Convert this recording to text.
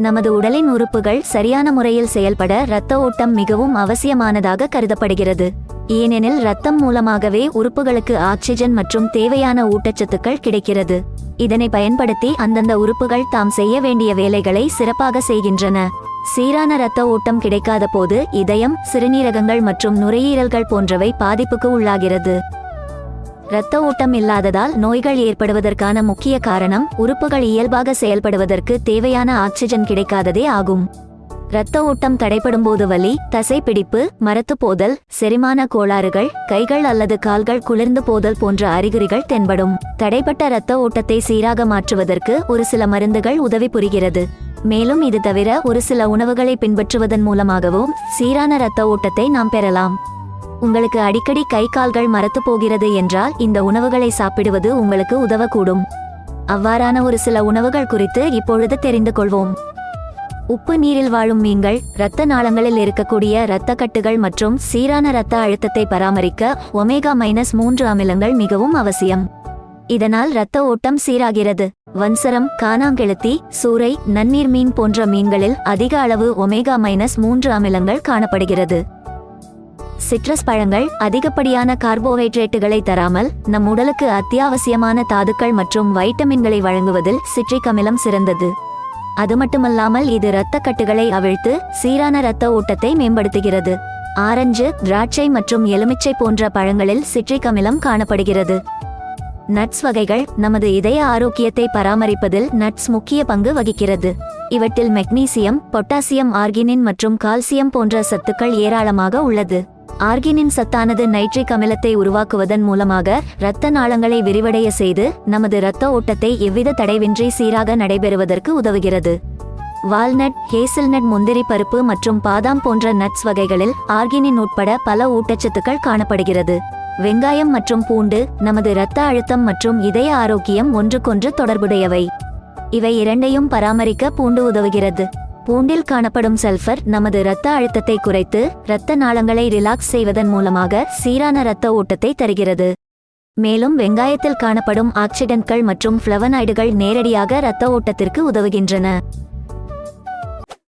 நமது உடலின் உறுப்புகள் சரியான முறையில் செயல்பட இரத்த ஓட்டம் மிகவும் அவசியமானதாக கருதப்படுகிறது. ஏனெனில் இரத்தம் மூலமாகவே உறுப்புகளுக்கு ஆக்சிஜன் மற்றும் தேவையான ஊட்டச்சத்துக்கள் கிடைக்கிறது. இதனை பயன்படுத்தி அந்தந்த உறுப்புகள் தாம் செய்ய வேண்டிய வேலைகளை சிறப்பாக செய்கின்றன. சீரான இரத்த ஓட்டம் கிடைக்காத போது இதயம், சிறுநீரகங்கள் மற்றும் நுரையீரல்கள் போன்றவை பாதிப்புக்கு உள்ளாகிறது. இரத்த ஓட்டம் இல்லாததால் நோய்கள் ஏற்படுவதற்கான முக்கிய காரணம் உறுப்புகள் இயல்பாக செயல்படுவதற்கு தேவையான ஆக்சிஜன் கிடைக்காததே ஆகும். இரத்த ஓட்டம் தடைப்படும் போது வலி, தசை பிடிப்பு, மரத்து போதல், செரிமான கோளாறுகள், கைகள் அல்லது கால்கள் குளிர்ந்து போதல் போன்ற அறிகுறிகள் தென்படும். தடைப்பட்ட இரத்த ஓட்டத்தை சீராக மாற்றுவதற்கு ஒரு சில மருந்துகள் உதவி புரிகிறது. மேலும் இது தவிர ஒரு சில உணவுகளை பின்பற்றுவதன் மூலமாகவும் சீரான இரத்த ஓட்டத்தை நாம் பெறலாம். உங்களுக்கு அடிக்கடி கை கால்கள் மரத்து போகிறது என்றால் இந்த உணவுகளை சாப்பிடுவது உங்களுக்கு உதவக்கூடும். அவ்வாறான ஒரு சில உணவுகள் குறித்து இப்பொழுது தெரிந்து கொள்வோம். உப்பு நீரில் வாழும் மீன்கள் இரத்த நாளங்களில் இருக்கக்கூடிய இரத்த கட்டுகள் மற்றும் சீரான இரத்த அழுத்தத்தை பராமரிக்க ஒமேகா-3 அமிலங்கள் மிகவும் அவசியம். இதனால் இரத்த ஓட்டம் சீராகிறது. வன்சரம், கானாங்கெழுத்தி, சூறை, நன்னீர் மீன் போன்ற மீன்களில் அதிக அளவு ஒமேகா-3 அமிலங்கள் காணப்படுகிறது. சிட்ரஸ் பழங்கள் அதிகப்படியான கார்போஹைட்ரேட்டுகளை தராமல் நம் உடலுக்கு அத்தியாவசியமான தாதுக்கள் மற்றும் வைட்டமின்களை வழங்குவதில் சிட்ரிக் அமிலம் சிறந்தது. அது மட்டுமல்லாமல் இது இரத்த கட்டுகளை அவிழ்த்து சீரான இரத்த ஓட்டத்தை மேம்படுத்துகிறது. ஆரஞ்சு, திராட்சை மற்றும் எலுமிச்சை போன்ற பழங்களில் சிட்ரிக் அமிலம் காணப்படுகிறது. நட்ஸ் வகைகள் நமது இதய ஆரோக்கியத்தை பராமரிப்பதில் நட்ஸ் முக்கிய பங்கு வகிக்கிறது. இவற்றில் மெக்னீசியம், பொட்டாசியம், ஆர்கினின் மற்றும் கால்சியம் போன்ற சத்துக்கள் ஏராளமாக உள்ளது. ஆர்கினின் சத்தானது நைட்ரிக் அமிலத்தை உருவாக்குவதன் மூலமாக இரத்த நாளங்களை விரிவடைய செய்து நமது இரத்த ஓட்டத்தை எவ்வித தடைவின்றி சீராக நடைபெறுவதற்கு உதவுகிறது. வால்நட், ஹேசல்நட், முந்திரி பருப்பு மற்றும் பாதாம் போன்ற நட்ஸ் வகைகளில் ஆர்கினின் உட்பட பல ஊட்டச்சத்துக்கள் காணப்படுகிறது. வெங்காயம் மற்றும் பூண்டு நமது இரத்த அழுத்தம் மற்றும் இதய ஆரோக்கியம் ஒன்றுக்கொன்று தொடர்புடையவை. இவை இரண்டையும் பராமரிக்க பூண்டு உதவுகிறது. பூண்டில் காணப்படும் சல்ஃபர் நமது இரத்த அழுத்தத்தை குறைத்து இரத்த நாளங்களை ரிலாக்ஸ் செய்வதன் மூலமாக சீரான இரத்த ஓட்டத்தை தருகிறது. மேலும் வெங்காயத்தில் காணப்படும் ஆக்சிடென்ட்கள் மற்றும் ஃப்ளவனாய்டுகள் நேரடியாக இரத்த ஓட்டத்திற்கு உதவுகின்றன.